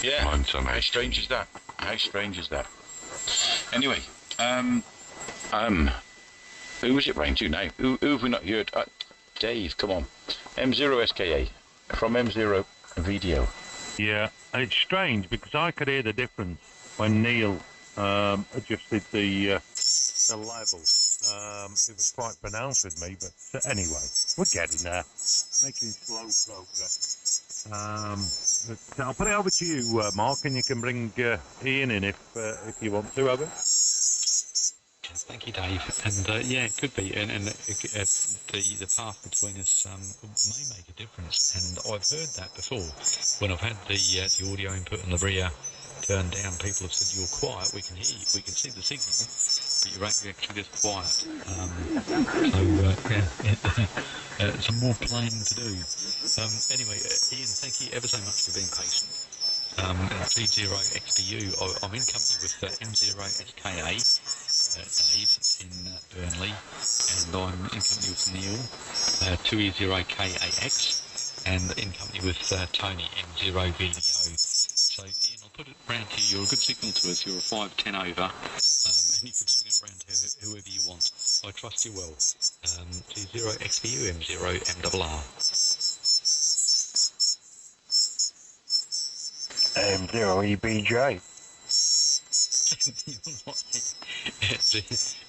Yeah. How strange is that? How strange is that? Anyway, who was it rang to now? Who have we not heard? Dave, come on. M0SKA from M0 Video. Yeah, it's strange because I could hear the difference when Neil adjusted the level. It was quite pronounced with me, but anyway, we're getting there. Making slow progress. But I'll put it over to you, Mark, and you can bring Ian in if you want to, over. Thank you, Dave. And yeah, it could be, and the path between us may make a difference. And I've heard that before when I've had the audio input and the rear turned down. People have said you're quiet. We can hear you. We can see the signal, but you're actually just quiet. Some more playing to do. Anyway, Ian, thank you ever so much for being patient. G0XBU, I'm in company with M0SKA, Dave in Burnley, and I'm in company with Neil, 2E0KAX, and in company with Tony, M0VDO. So Ian, I'll put it round to you. You're a good signal to us. You're a 510 over, and you can swing it round to whoever you want. I trust you well. G0XBU, M0MRR. M0EBJ.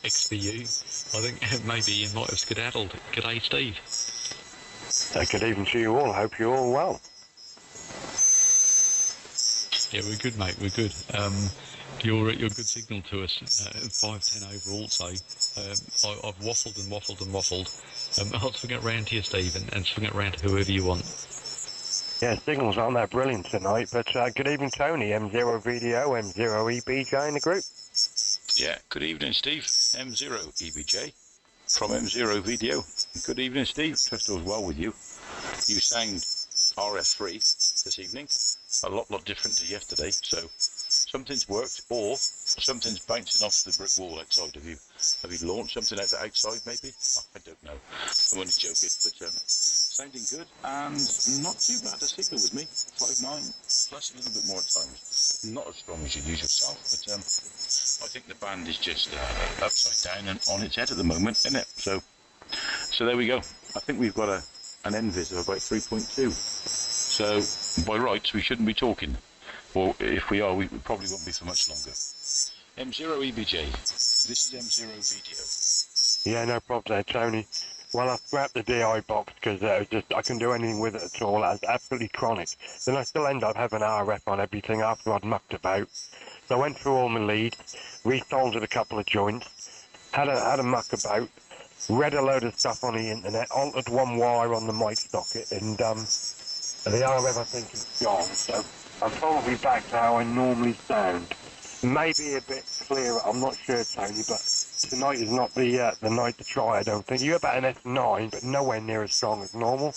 XBU. I think maybe you might have skedaddled. G'day, Steve. Good evening to you all. Hope you're all well. Yeah, we're good, mate. We're good. You're good signal to us. 510 over also. I've waffled and waffled and waffled. I'll swing it round to you, Steve, and swing it round to whoever you want. Yeah, signals aren't that brilliant tonight, but good evening, Tony, M0VDO, M0EBJ in the group. Yeah, good evening, Steve, M0EBJ from M0VDO. Good evening, Steve. Trust all's well with you. You sound RF3 this evening, a lot different to yesterday, so something's worked or something's bouncing off the brick wall outside. Have you launched something out the outside maybe? I don't know. I'm only joking, but sounding good and not too bad a signal with me. 5.9 plus a little bit more at times. Not as strong as you use yourself, but I think the band is just upside down and on its head at the moment, isn't it? So there we go. I think we've got an NVIS of about 3.2. So by rights we shouldn't be talking. Or if we are, we probably won't be for much longer. M0EBJ, this is M0VDO. Yeah, no problem there, Tony. Well, I scrapped the DI box because I couldn't do anything with it at all. It was absolutely chronic. Then I still end up having RF on everything after I'd mucked about. So I went through all my leads, resoldered a couple of joints, had a muck about, read a load of stuff on the internet, altered one wire on the mic socket, and the RF I think is gone. So I'm probably back to how I normally sound. Maybe a bit clearer, I'm not sure, Tony, but tonight is not the night to try, I don't think. You're about an S9, but nowhere near as strong as normal.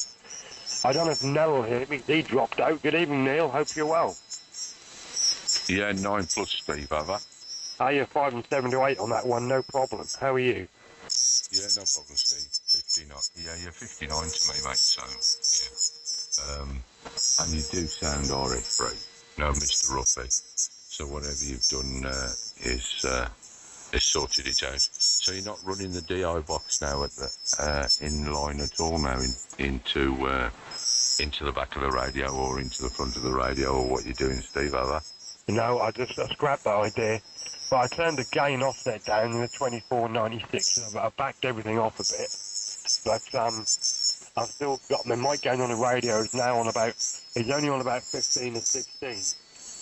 I don't know if Neil will hear me. He dropped out. Good evening, Neil. Hope you're well. Yeah, 9 plus, Steve, have I? You're 5 and 7 to 8 on that one, no problem. How are you? Yeah, no problem, Steve. 59. Yeah, you're 59 to me, mate, so, yeah. And you do sound RF3. No, Mr. Ruffy. So whatever you've done is sorted it out. So you're not running the DI box now at the in line at all now into the back of the radio or into the front of the radio, or what you're doing, Steve, have I? No, I scrapped that idea. But I turned the gain offset down in the 2496 and I backed everything off a bit. But I've still got my mic gain on the radio is now on about, it's only on about 15 or 16.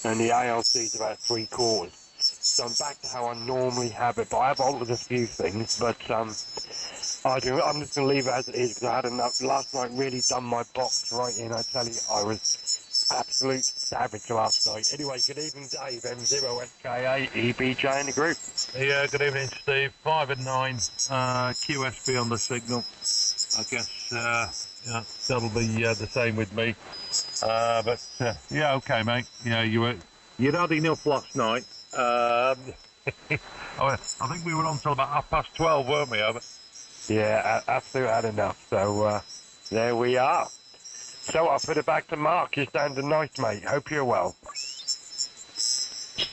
And the ALC is about 3/4. So I'm back to how I normally have it, but I have altered a few things, but I'm just going to leave it as it is, because I had enough, last night really done my box right in. I tell you, I was absolute savage last night. Anyway, good evening, Dave, M0SKA, EBJ in the group. Yeah, good evening, Steve. 5 and 9, QSB on the signal. I guess yeah, that'll be the same with me. But yeah, okay, mate. Yeah, you'd had enough last night. I think we were on till about 12:30, weren't we, Over? Yeah, absolutely had enough. So there we are. So I'll put it back to Mark. You sounded nice, mate. Hope you're well.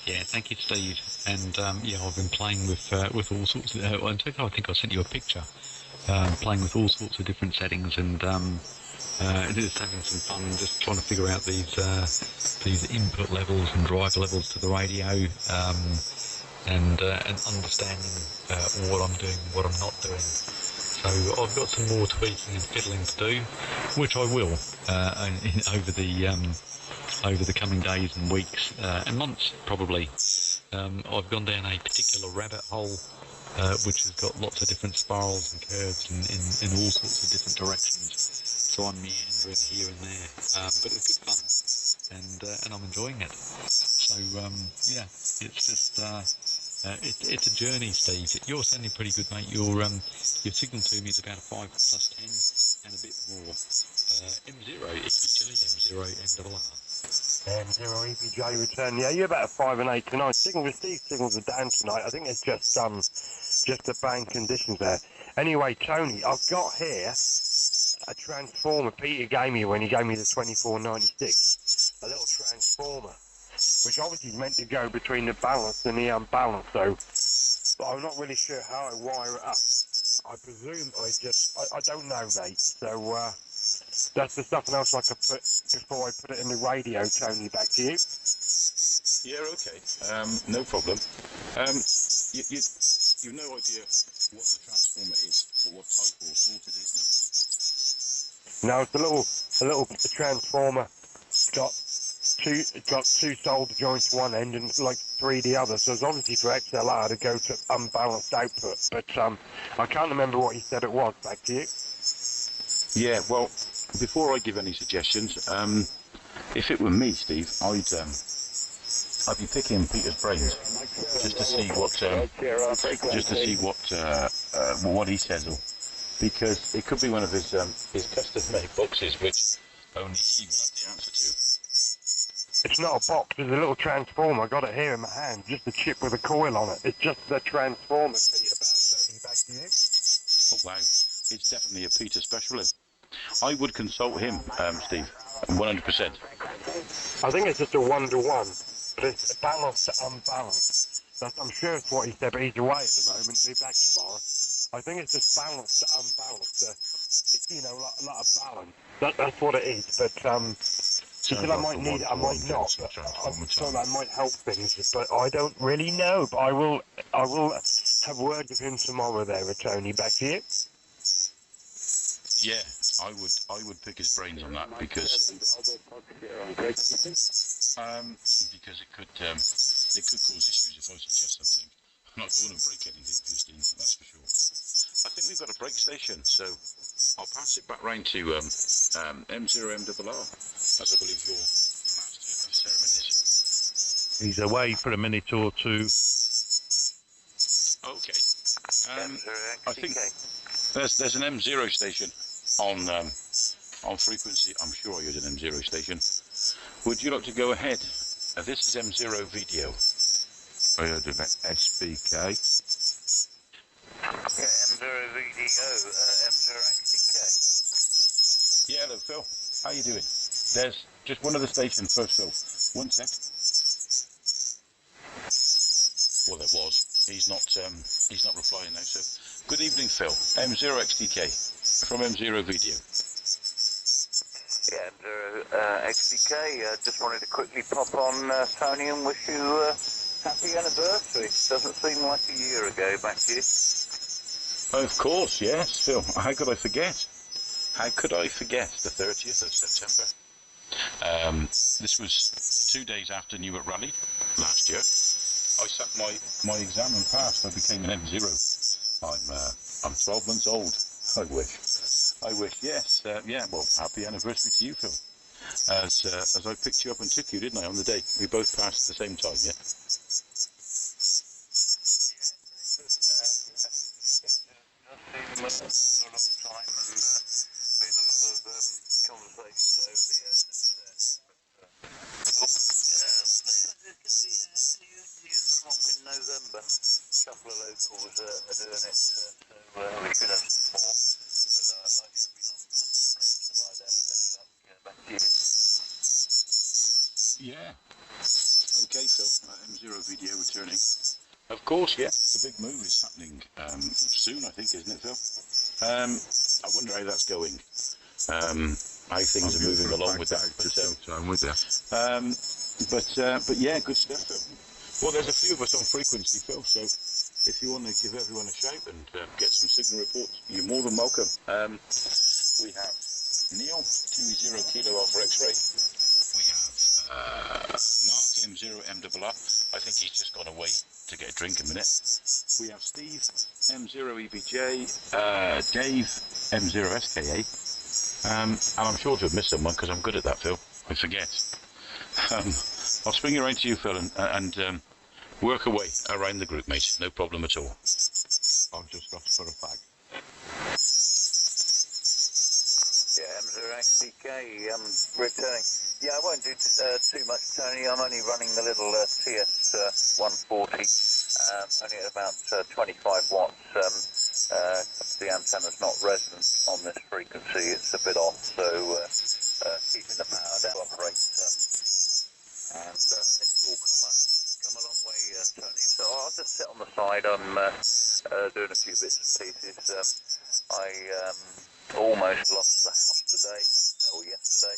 Yeah, thank you, Steve. And yeah, I've been playing with all sorts of. In fact, I think I sent you a picture. Playing with all sorts of different settings, and just having some fun, just trying to figure out these input levels and drive levels to the radio, and understanding what I'm doing, what I'm not doing. So I've got some more tweaking and fiddling to do, which I will over the coming days and weeks and months probably. I've gone down a particular rabbit hole which has got lots of different spirals and curves in all sorts of different directions. So I'm meandering here and there, but it's good fun, and I'm enjoying it. So yeah, it's just it's a journey, Steve. You're sounding pretty good, mate. Your signal to me is about a 5 plus 10 and a bit more. M0 EBJ, M0 MRR. M0 EBJ return. Yeah, you're about a 5 and 8 tonight. Signal received, signals are down tonight. I think it's just the bad conditions there. Anyway, Tony, I've got here a transformer Peter gave me when he gave me the 2496. A little transformer, which obviously is meant to go between the balanced and the unbalanced, so but I'm not really sure how I wire it up. I presume I don't know, mate. So that's the stuff else I could put before I put it in the radio. Tony, back to you. Yeah, okay. No problem. You've no idea what the transformer is, or what type or sort it is, No, it's a little transformer. It's got two solder joints one end and like 3 the other. So it's obviously for XLR to go to unbalanced output. But I can't remember what he said it was. Back to you. Yeah, well, before I give any suggestions, if it were me, Steve, I'd be picking Peter's brains just to see what what he says, because it could be one of his custom-made boxes, which only he will have the answer to. It's not a box, it's a little transformer. I got it here in my hand, just a chip with a coil on it. It's just the transformer, Peter. Back to you. Oh wow, it's definitely a Peter specialist. I would consult him, Steve, 100%. I think it's just a 1-to-1, but it's balanced to unbalanced. I'm sure it's what he said, but he's away at the moment. He'll be back tomorrow. I think it's just balanced to unbalanced. A lot of balance. That's what it is, but he said I might need it, I might not. I thought that might help things, but I don't really know. But I will have words with him tomorrow there, Tony. Back to you. Yeah, I would pick his brains on that, because it could cause issues if I suggest something. I'm not going to break anything, Steve, that's for sure. I think we've got a break station, so I'll pass it back round to M0MRR, as I believe you're the master of ceremonies. He's away for a minute or two. Okay. I think there's an M0 station on frequency. I'm sure you're an M0 station. Would you like to go ahead? This is M0 video. I heard of SBK. Yeah, M0 VDO, M0 XTK. Yeah, hello, Phil. How you doing? There's just one other station first, Phil. One sec. Well, there was. He's not replying now. So, good evening, Phil. M0 XTK from M0 Video. Yeah, M0 XTK. Just wanted to quickly pop on, Tony, and wish you happy anniversary. Doesn't seem like a year ago. Back to you. Of course, yes, Phil. How could I forget? How could I forget the 30th of September? This was 2 days after Newark Rally last year. I sat my exam and passed. I became an M0. I'm 12 months old. I wish. Yes. Yeah. Well, happy anniversary to you, Phil. As I picked you up and took you, didn't I, on the day? We both passed at the same time. Yeah. In November, a couple of locals are doing it, so we should have some more. But I should be by then. Back to you. Yeah. Okay, Phil, M0 video returning. Of course, yeah, the big move is happening soon, I think, isn't it, Phil? I wonder how that's going. How things are moving along with that. I'm with you. But yeah, good stuff, Phil. Well, there's a few of us on frequency, Phil, so if you want to give everyone a shout and get some signal reports, you're more than welcome. We have Neil, 20 Kilo Alpha X-ray. We have Mark, M0MRR. I think he's just gone away to get a drink a minute. We have Steve, M0EBJ, Dave, M0SKA. And I'm sure to have missed someone because I'm good at that, Phil. I forget. I'll swing it around to you, Phil, and work away around the group, mate. No problem at all. I've just got to put a fag. Yeah, M0XDK, returning. Yeah, I won't do too much, Tony. I'm only running the little TS140, only at about 25 watts. The antenna's not resonant on this frequency. It's a bit off, so keeping the power down to operate. And I think we'll come a long way, Tony. So I'll just sit on the side. I'm doing a few bits and pieces. I almost lost the house today, or yesterday,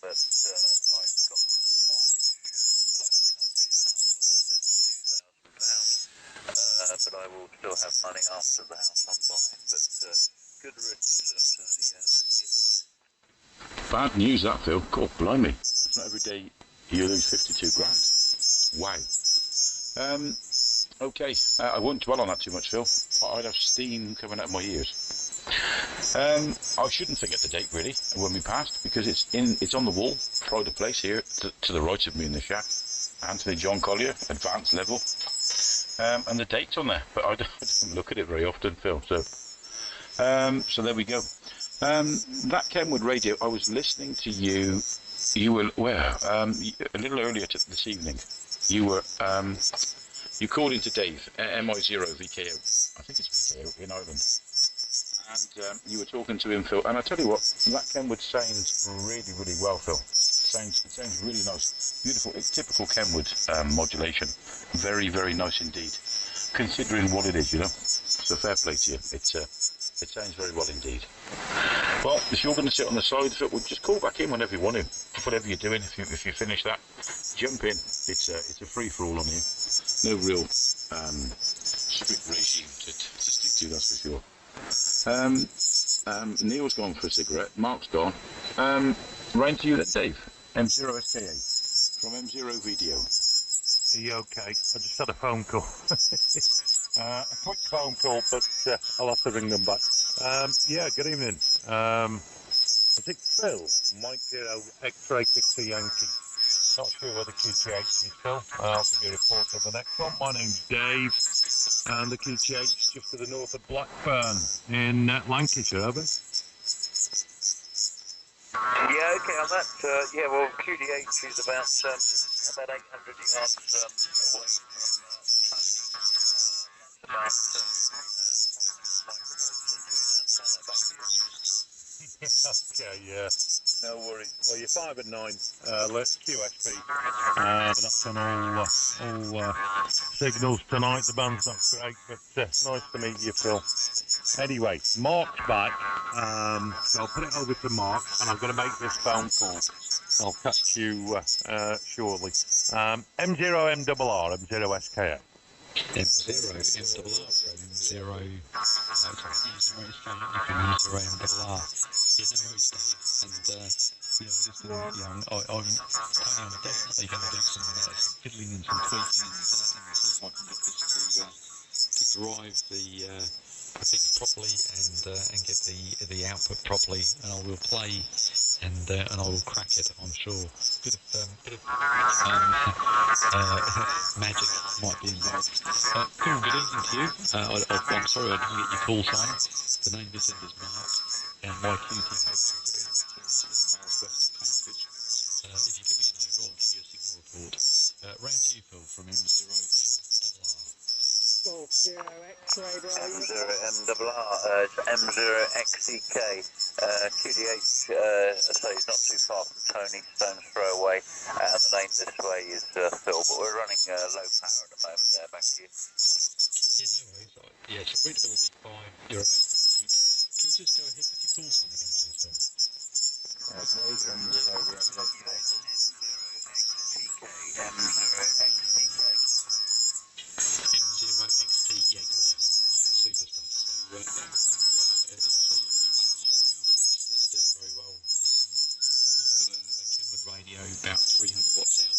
but I've got rid of the mortgage loan company now. I've lost it £2,000, but I will still have money after the house I'm buying. But good riddance, Tony. Thank you. Bad news, that, Phil. God, blimey. It's not every day you lose 52 grand. Wow. Okay, I won't dwell on that too much, Phil. I'd have steam coming out of my ears. I shouldn't forget the date, really, when we passed, because it's on the wall, pride of place here, to the right of me in the shack. Anthony John Collier, advanced level. And the date's on there, but I don't look at it very often, Phil, so there we go. That Kenwood radio, I was listening to you. You were a little earlier this evening. You called into Dave, MI0 VKO. I think it's VKO in Ireland. And you were talking to him, Phil. And I tell you what, that Kenwood sounds really, really well, Phil. It sounds really nice. Beautiful. It's typical Kenwood modulation. Very, very nice indeed. Considering what it is, you know. So fair play to you. It sounds very well indeed. Well, if you're going to sit on the side of it, we'll just call back in whenever you want to. Whatever you're doing, if you finish that, jump in. It's a free for all on you. No real strict regime to stick to, that's for sure. Neil's gone for a cigarette. Mark's gone. Round to you then, Dave. M0SKA from M0 Video. Are you okay? I just had a phone call. A quick phone call, but I'll have to ring them back. Yeah, good evening. I think Phil, Mike Zero X-Ray Victor Yankee. Not sure whether QTH is Phil. I'll give you a report of the next one. My name's Dave, and the QTH is just to the north of Blackburn in Lancashire, have we? Yeah, okay, on that, well, QDH is about 800 yards away from Okay, yeah, no worries. Well, you're 5 and 9. Let's QSB. That's on all signals tonight. The band's not great, but nice to meet you, Phil. Anyway, Mark's back, so I'll put it over to Mark, and I'm going to make this phone call. I'll catch you shortly. M0MRR, M0SKA. M0MRR, M0MRR. Yeah, no worries, Dave. And I'm definitely going to do some fiddling and some tweaking to drive the thing properly and get the output properly, and I will play and I will crack it, I'm sure. Bit of magic might be involved. Phil, good evening to you. I'm sorry I didn't get your call sign. The name this end is Mark, and my QT host is about 6 miles west of Cambridge. If you give me an over, I'll give you a signal report. Round to you, Phil, from M0MRR. M0MRR, it's M0XEK. QDH, so he's not too far from Tony, stone's throw away, and the name this way is Phil, but we're running low power at the moment there, back to you. Yeah, no worries. Yeah, so readable will be fine. You're about to eat. Can you just go ahead with your call sign again, please, Phil? M0XTK, yeah, got you. Yeah, super stuff. So, as you say, you're running low power, so that's doing very well. I've got a Kenwood radio about 300 watts out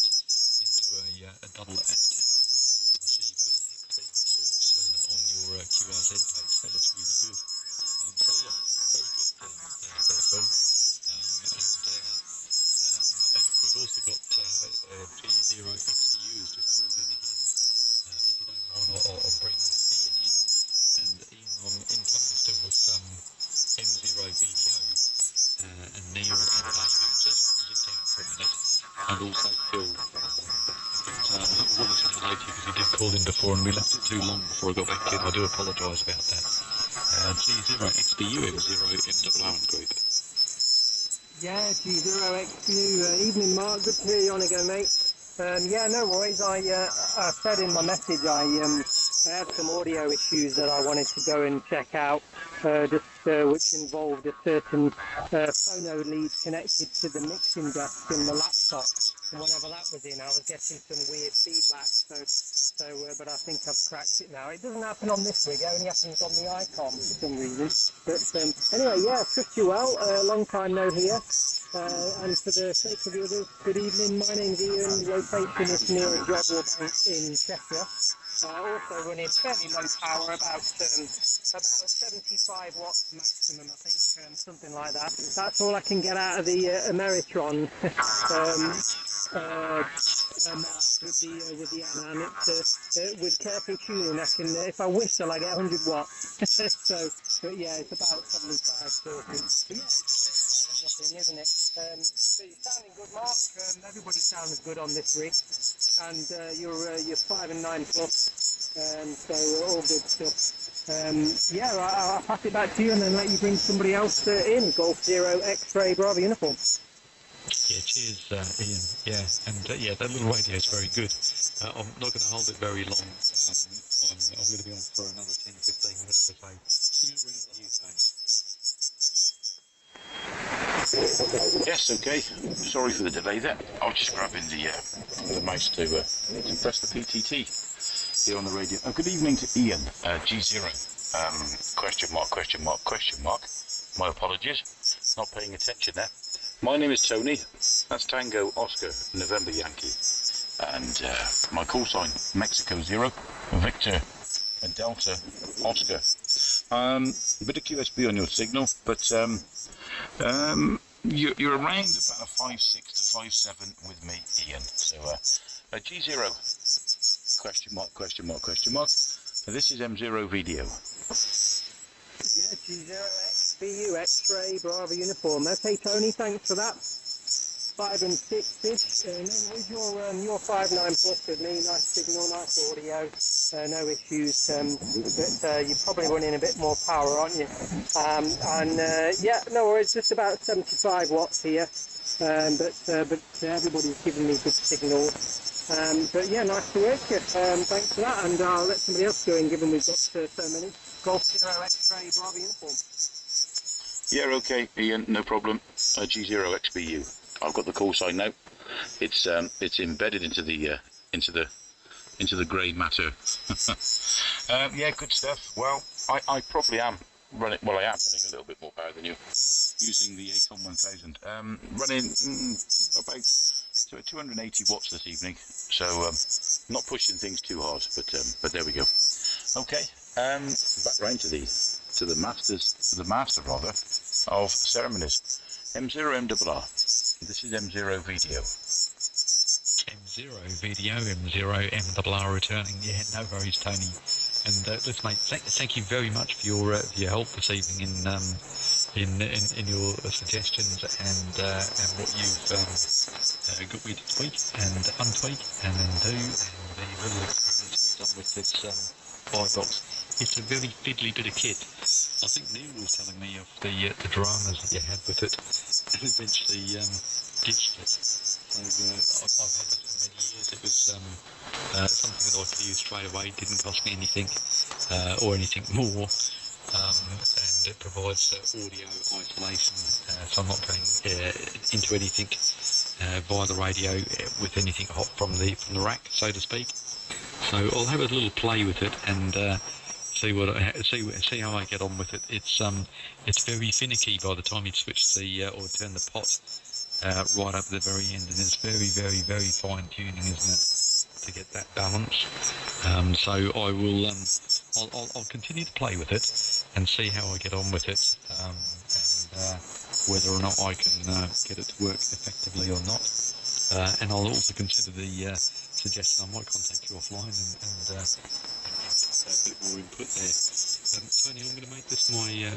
into a double antenna. I see you've got a hex beam of sorts on your QRZ base. That looks really good. So, yeah, very good there, Phil. We've also got G0XDU has just called in again. If you don't mind, I'll bring Ian in. And Ian, I'm in touch still with M0 video and Neil and David just zipped out for a minute. And also Phil. I want to say hello to you because he did call in before and we left it too long before I got back in. I do apologise about that. G0XDU M0MRR group. Yeah, G0XU. Evening, Mark. Good to hear you on again, mate. Yeah, no worries. I said in my message I had some audio issues that I wanted to go and check out, which involved a certain phono lead connected to the mixing desk in the laptop. And whenever that was in, I was getting some weird feedback. But I think I've cracked it now. It doesn't happen on this rig. It only happens on the Icon for some reason. But anyway, yeah, trust you well. Long time no hear. And for the sake of the others, good evening. My name's Ian. Rotation is near a Jodwell Bank in Cheshire. Also running fairly low power, about 75 watts maximum, I think, something like that. That's all I can get out of the Ameritron with the Anan. With careful tuning, I can, if I whistle, I get 100 watts. But yeah, it's about 75 talking. But yeah, it's nothing, isn't it? But you're sounding good, Mark. Everybody sounds good on this rig, and you're 5 and 9 plus. So all good stuff. Yeah, I'll pass it back to you and then let you bring somebody else in. Golf 0 X-ray Bravo uniform. Yeah, cheers, Ian. Yeah, and yeah, that little radio is very good. I'm not going to hold it very long. I'm going to be on for another 10-15 minutes or so. See you around the UK. Yes, okay. Sorry for the delay there. I was just grabbing the mouse to press the PTT here on the radio. Good evening to Ian, G0. Question mark. My apologies. Not paying attention there. My name is Tony. That's Tango Oscar November Yankee. And my call sign, Mexico 0, Victor and Delta Oscar. A bit of QSB on your signal, but you're around about a 5.6 to 5.7 with me, Ian. So G0, question mark. So this is M0 video. Yeah, G0XBU X-ray Bravo uniform. Okay, Tony, thanks for that. 5 and 6-ish. You're 5.9 plus with me. Nice signal, nice audio. No issues. But you're probably running a bit more power, aren't you? Yeah, no worries. Just about 75 watts here. But everybody's giving me good signals. But yeah, nice to work you. Thanks for that. And I'll let somebody else go in, given we've got so many. Golf 0 X-ray Bravo uniform. Yeah, okay, Ian, no problem. G0XBU. I've got the call sign now. It's embedded into the grey matter. Yeah, good stuff. Well, I probably am running. Well, I am running a little bit more power than you, using the Acon 1000. Running about 280 watts this evening. So not pushing things too hard, but there we go. Okay. Back round to the master of ceremonies. M0MRR. This is M0 video. M0 video, M0MRR returning. Yeah, no worries, Tony. And listen, mate, thank you very much for your help this evening in your suggestions and what you've got me to tweak and untweak and then do, and the little experiments we've done with this 5 box. It's a very fiddly bit of kit. I think Neil was telling me of the dramas that you had with it, and eventually ditched it. So I've had it for many years. It was something that I could use straight away. Didn't cost me anything or anything more. And it provides audio isolation, so I'm not going into anything via the radio with anything hot from the rack, so to speak. So I'll have a little play with it and see how I get on with it. It's very finicky by the time you switch or turn the pot right up at the very end, and it's very, very, very fine tuning, isn't it, to get that balance. So I will I'll continue to play with it and see how I get on with it, and whether or not I can get it to work effectively or not. And I'll also consider the suggestion I might contact you offline and a bit more input there. Tony, I'm going to make this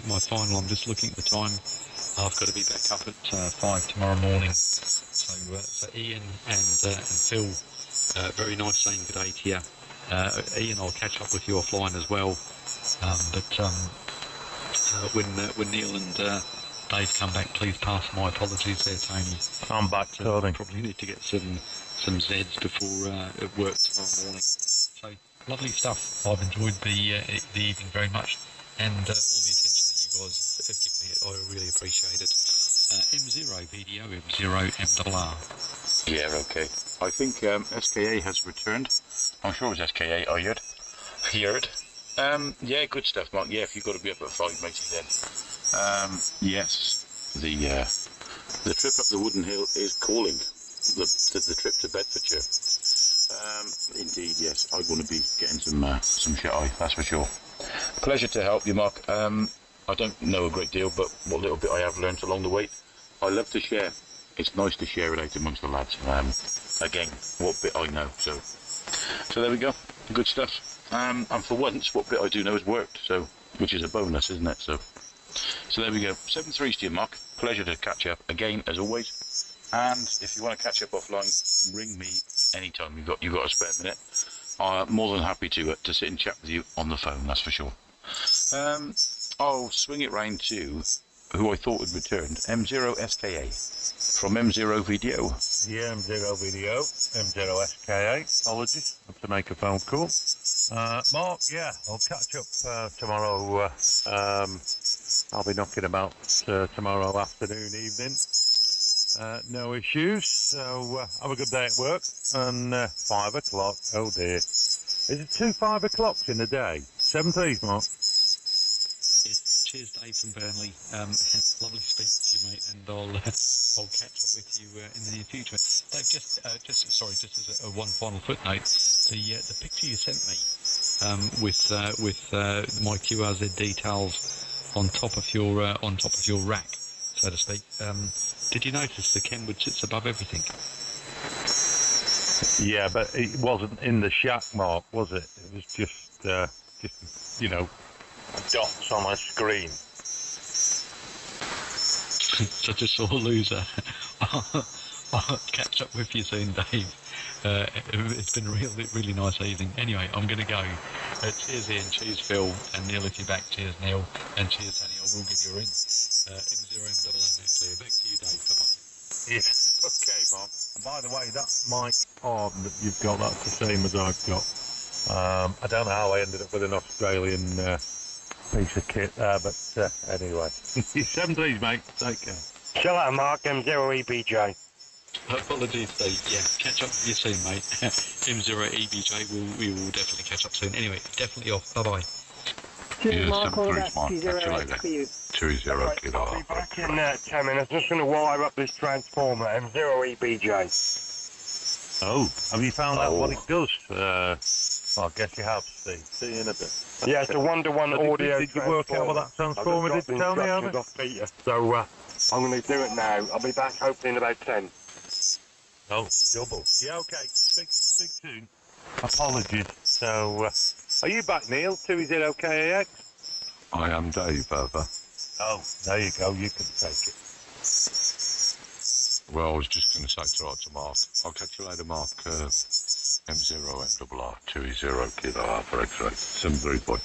my final. I'm just looking at the time. I've got to be back up at 5 tomorrow morning. So Ian and Phil, very nice saying good day to you. Ian, I'll catch up with you offline as well. When Neil and Dave come back, please pass my apologies there, Tony. I'm back, Tony. Probably need to get some Zeds before work tomorrow morning. So lovely stuff. I've enjoyed the evening very much, and all the attention that you guys have given me, I really appreciate it. M0 VDO, M0MRR. Yeah, okay. I think SKA has returned. I'm sure it was SKA I heard. Yeah, good stuff, Mark. Yeah, if you've got to be up at 5, matey, then. Yes, the trip up the Wooden Hill is calling. The trip to Bedfordshire. Indeed, yes. I want to be getting some shut-eye, that's for sure. Pleasure to help you, Mark. I don't know a great deal, but what little bit I have learnt along the way, I love to share. It's nice to share it out amongst the lads. Again, what bit I know. So there we go. Good stuff. And for once, what bit I do know has worked. So, which is a bonus, isn't it? So there we go. 7-3 to you, Mark. Pleasure to catch up again, as always. And if you want to catch up offline, ring me anytime you've got a spare minute. I'm more than happy to sit and chat with you on the phone. That's for sure. I'll swing it round to who I thought had returned, M0 SKA from M0 Video. Yeah, M0 Video, M0 SKA. Apologies, I have to make a phone call. Mark, yeah, I'll catch up tomorrow. I'll be knocking about tomorrow afternoon, evening. No issues. So have a good day at work. And 5 o'clock. Oh dear. Is it 2 5 o'clocks in a day? 7-3, Mark. Cheers, Dave from Burnley. Lovely speaking to you, mate, and I'll catch up with you in the near future. Dave, just as one final footnote, the picture you sent me with my QRZ details on top of your rack, so to speak. Did you notice the Kenwood sits above everything? Yeah, but it wasn't in the shack, Mark, was it? It was just dots on my screen. Such a sore loser. I'll catch up with you soon, Dave. It's been a really nice evening. Anyway, I'm going to go. Cheers, Ian. Cheers, Phil. And Neil, if you're back. Cheers, Neil. And cheers, Tony. I will give you a ring. M0M clear. Back to you, Dave. Bye-bye. Yeah, okay, Mark. And by the way, that mic arm that you've got, that's the same as I've got. I don't know how I ended up with an Australian piece of kit there, but anyway. 7 days, mate. Take care. Shall I, Mark? M0EBJ. Apologies, Steve. Yeah, catch up with you soon, mate. M0EBJ, we will definitely catch up soon. Anyway, definitely off. Bye-bye. Cheers, Mark. All the best. Catch you later. 2-0, kid. I'll be back in 10 minutes. Just going to wire up this transformer, M0EBJ. Oh, have you found out what it does? Well, I guess you have, Steve. See you in a bit. Yeah, it's a 1-to-1 audio. Did you work out what that transformer did? Tell me, Albert. Off Peter. So I'm going to do it now. I'll be back hopefully in about 10. Oh, double. Yeah, okay. Speak soon. Apologies. So, are you back, Neil? 2ZOKAX? I am Dave, over. Oh, there you go. You can take it. Well, I was just going to say to Mark. I'll catch you later, Mark. M0MRR 2-0 kid for X-ray 7-3 boy.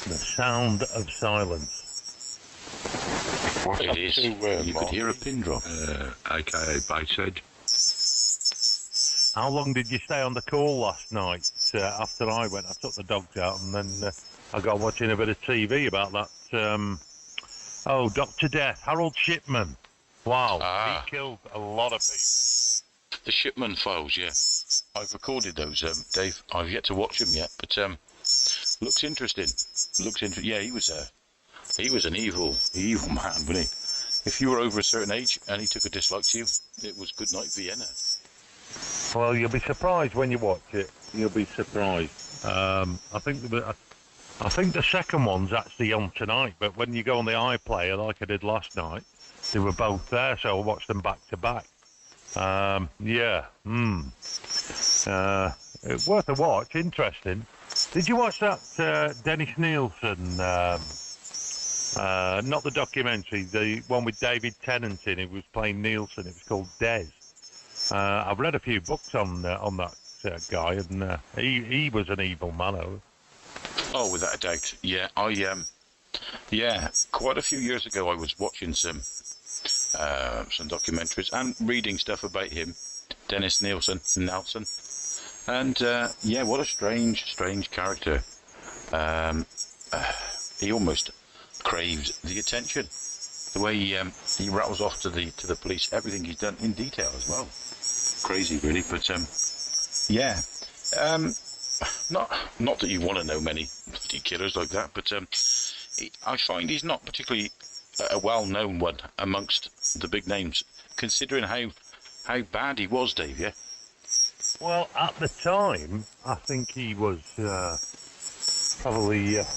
The sound of silence. What's It up is. to, You could Mark? hear a pin drop. AKA Basehead. How long did you stay on the call last night after I went? I took the dogs out and then I got watching a bit of TV about that. Dr. Death, Harold Shipman. Wow, Ah. he killed a lot of people. The Shipman Files, yeah. I've recorded those, Dave. I've yet to watch them yet, but looks interesting. Yeah, he was an evil man, wasn't he? If you were over a certain age and he took a dislike to you, it was good night Vienna. Well, you'll be surprised when you watch it. You'll be surprised. I think the second one's actually on tonight, but when you go on the iPlayer like I did last night, they were both there, so I watched them back to back. It's worth a watch. Interesting. Did you watch that Dennis Nielsen? Not the documentary, the one with David Tennant in. It was playing Nielsen. It was called Des. I've read a few books on that guy, and he was an evil man. Oh, without a doubt. Yeah, quite a few years ago I was watching some documentaries and reading stuff about him, Dennis Nelson, and what a strange character. He almost craves the attention. The way he rattles off to the police everything he's done in detail as well. Crazy, really. But not that you want to know many bloody killers like that, but I find he's not particularly a well-known one amongst the big names, considering how bad he was, Dave. Yeah. Well, at the time, I think he was probably up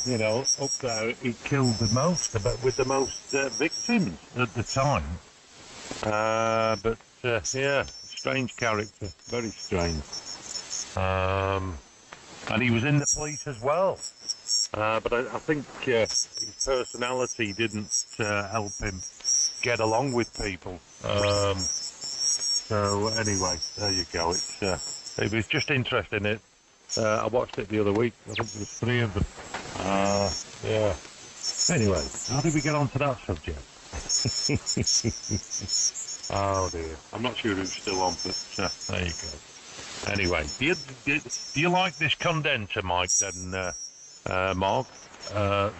there. He killed the most, but with the most victims at the time. Strange character, very strange. And he was in the police as well. But I think his personality didn't help him get along with people. So anyway, there you go. It was just interesting. I watched it the other week. I think there was 3 of them. Anyway, how did we get on to that subject? Oh dear, I'm not sure who's still on, but there you go. Anyway, do you like this condenser mic then, Mark?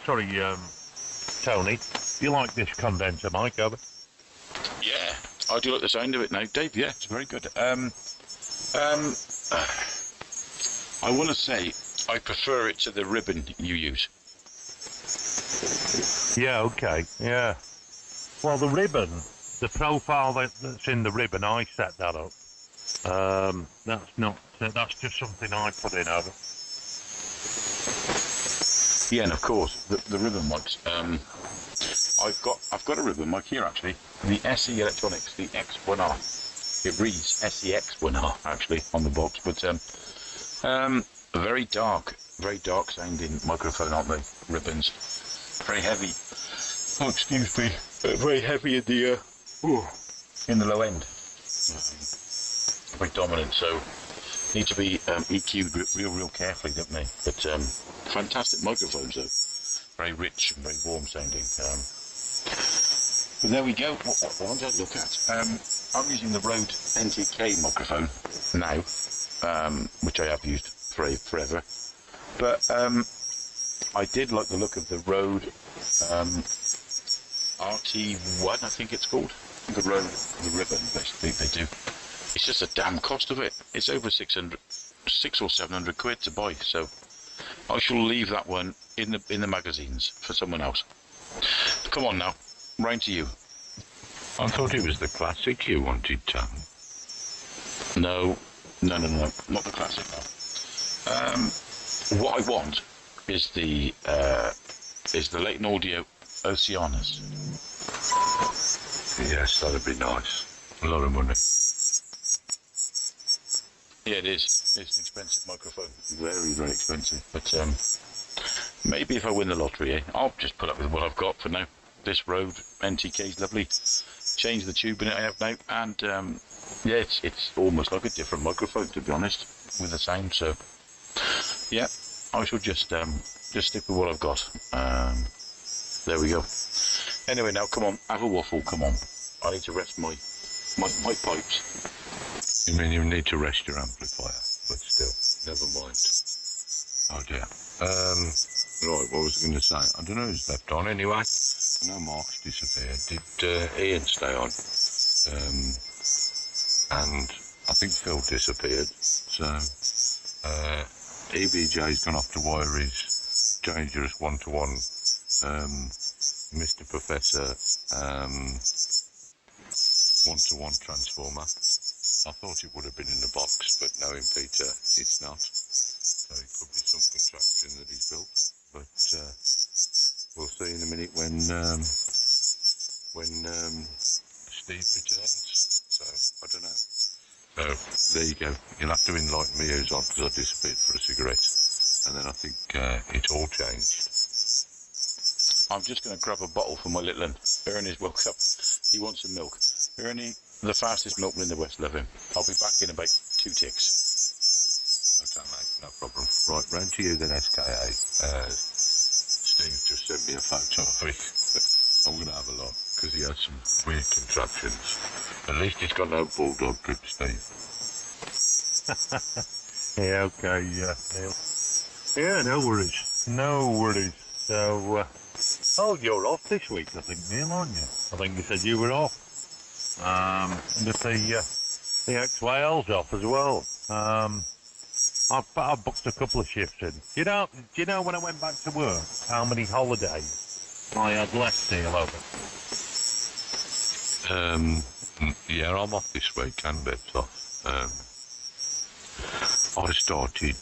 Tony. Do you like this condenser mic, Over? Yeah, I do like the sound of it now, Dave. Yeah, it's very good. I want to say I prefer it to the ribbon you use. Yeah, okay, yeah. Well, the ribbon, the profile that's in the ribbon, I set that up. That's just something I put in, Over. Yeah, and of course the ribbon mics. I've got a ribbon mic here actually. The SE Electronics, the X1R. It reads SEX1R actually on the box, but very dark sounding microphone, aren't they? Ribbons, very heavy. Oh, excuse me, very heavy in the low end. Very dominant, so need to be EQ'd real carefully, don't they? But fantastic microphones though, very rich and very warm sounding. But there we go. What did I look at? I'm using the Rode NTK microphone now, which I have used forever. But I did like the look of the Rode RT1, I think it's called. The ribbon, basically, they do. It's just a damn cost of it. It's over 600 or 700 quid to buy. So I shall leave that one in the magazines for someone else. Come on now, round to you. I thought it was the classic you wanted, Tom. No, not the classic. No. What I want is the Leighton Audio Oceanus. Yes, that'd be nice. A lot of money. Yeah, it is. It's an expensive microphone. Very expensive. But maybe if I win the lottery, I'll just put up with what I've got for now. This Rode NTK is lovely. Change the tube in it I have now, and it's almost like a different microphone, to be honest, with the sound. So yeah, I shall just just stick with what I've got. There we go. Anyway, now come on, have a waffle. Come on, I need to rest my pipes. You mean you need to rest your amplifier, but still, never mind. Oh dear. Right, what was I going to say? I don't know who's left on anyway. I know Mark's disappeared. Did Ian stay on? And I think Phil disappeared. So EBJ's gone off to wire his dangerous one-to-one Mr. Professor one-to-one transformer. I thought it would have been in the box, but knowing Peter, it's not. So it could be some contraption that he's built. But we'll see in a minute when Steve returns. So I don't know. So there you go. You'll have to enlighten me who's on, because I disappeared for a cigarette, and then I think it all changed. I'm just going to grab a bottle for my little one. Ernie's woke up. He wants some milk. Ernie, the fastest milkman in the West, love him. I'll be back in about 2 ticks. Okay, mate, no problem. Right, round to you then, SKA. Steve just sent me a photo of it. I'm going to have a look, because he has some weird contraptions. At least he's got no bulldog grip, Steve. Yeah, okay, yeah, Neil. Yeah, no worries. No worries. So, you're off this week, I think, Neil, aren't you? I think you said you were off. And if the X-Wales off as well. I've booked a couple of shifts in. Do you know when I went back to work, how many holidays I had left, Neil, over? Yeah, I'm off this week, and Bev's off. I started,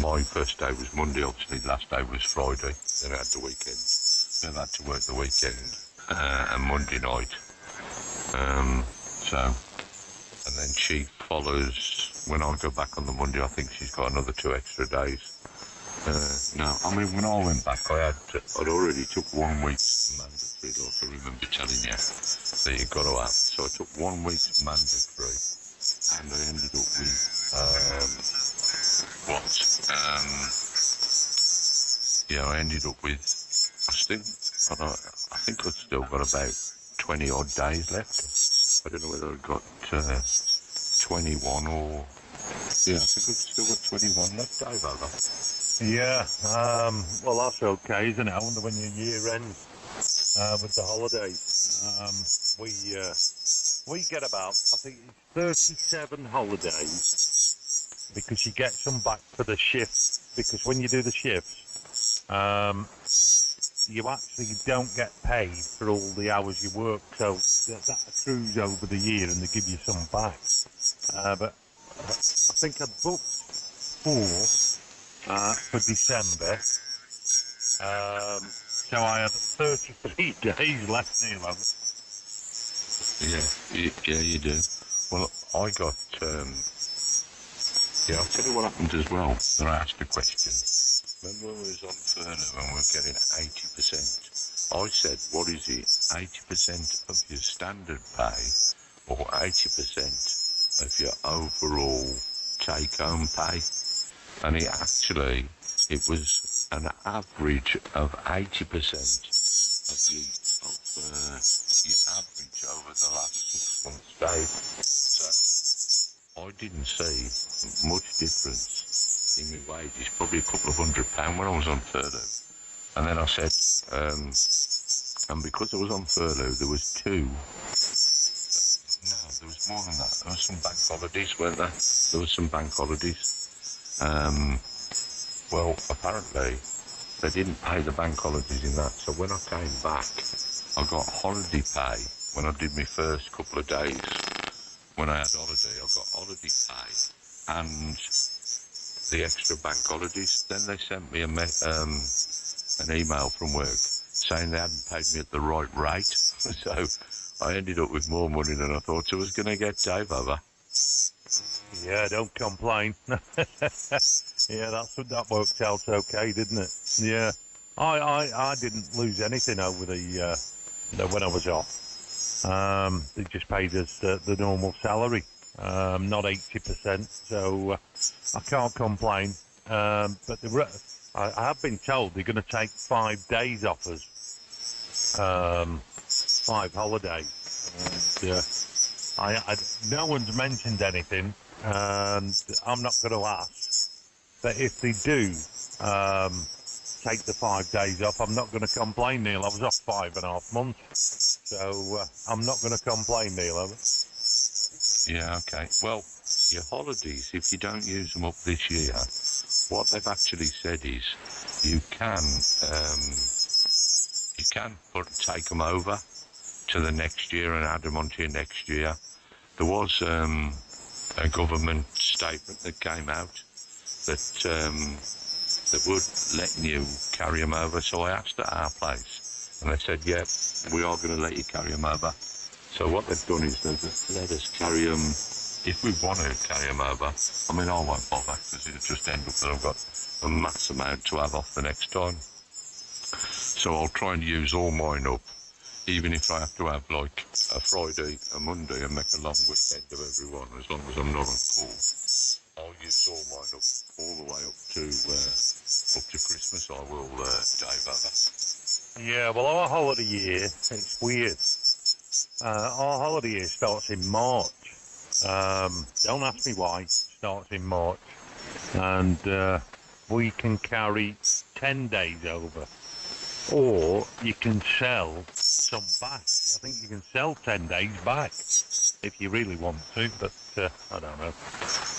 my first day was Monday, obviously, last day was Friday, then I had the weekend, then I had to work the weekend, and Monday night, and then she follows, when I go back on the Monday, I think she's got another 2 extra days. No, I mean, when I went back, I'd already took 1 week's mandatory, like I remember telling you, that you've got to have. So I took 1 week's mandatory, and I ended up with, I ended up with, I think I've still got about 20 odd days left. I don't know whether I've got 21 or, yeah, I think I've still got 21 left, Dave, have I? Yeah, well, that's okay, isn't it? I wonder when your year ends with the holidays. We get about, I think, 37 holidays, because you get some back for the shifts, because when you do the shifts, you actually don't get paid for all the hours you work, so that accrues over the year and they give you some back. But I think I booked 4 for December, so I had 33 days left, Neil. Yeah, you do. Well, I got, I'll tell you what happened as well, that I asked a question. Remember when we was on furlough and we were getting 80%? I said, what is it, 80% of your standard pay, or 80% of your overall take-home pay? And it was an average of 80% of your average over the last 6 months, Dave. So I didn't see much difference in my wages, probably a couple of £100 when I was on furlough. And then I said, and because I was on furlough, there was 2. No, there was more than that. There was some bank holidays, weren't there? There was some bank holidays. Well, apparently they didn't pay the bank holidays in that, so when I came back, I got holiday pay when I did my first couple of days. When I had holiday, I got holiday pay and the extra bank holidays. Then they sent me an email from work saying they hadn't paid me at the right rate, so I ended up with more money than I thought I was going to get, Dave, over. Yeah, don't complain. Yeah, that worked out okay, didn't it? Yeah, I didn't lose anything over the when I was off. They just paid us the normal salary, not 80%. So I can't complain. but I have been told they're going to take 5 days off us, 5 holidays. And, no one's mentioned anything, and I'm not going to ask. But if they do take the 5 days off, I'm not going to complain, Neil. I was off 5.5 months, so I'm not going to complain, Neil. Yeah, okay. Well, your holidays, if you don't use them up this year, what they've actually said is you can take them over to the next year and add them onto your next year. There was a government statement that came out that would let you carry them over. So I asked at our place, and they said, yeah, we are going to let you carry them over. So what they've done is they've let us carry them, if we want to carry them over. I mean, I won't bother, because it'll just end up that I've got a mass amount to have off the next time. So I'll try and use all mine up, even if I have to have like a Friday, a Monday, and make a long weekend of everyone, as long as I'm not on call. I'll use all mine up, all the way up to Christmas. I will, Dave, over. Yeah, well, our holiday year, it's weird. Our holiday year starts in March. Don't ask me why. It starts in March. And we can carry 10 days over. Or you can sell some back. I think you can sell 10 days back if you really want to, but I don't know.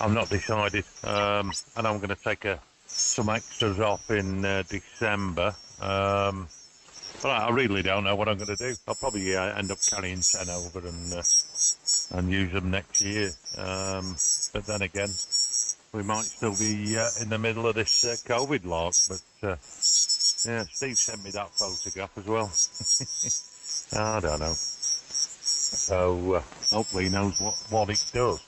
I'm not decided. And I'm going to take some extras off in December. But I really don't know what I'm going to do. I'll probably end up carrying 10 over and use them next year. But then again, we might still be in the middle of this COVID lark. But yeah, Steve sent me that photograph as well. I don't know. So hopefully he knows what it does.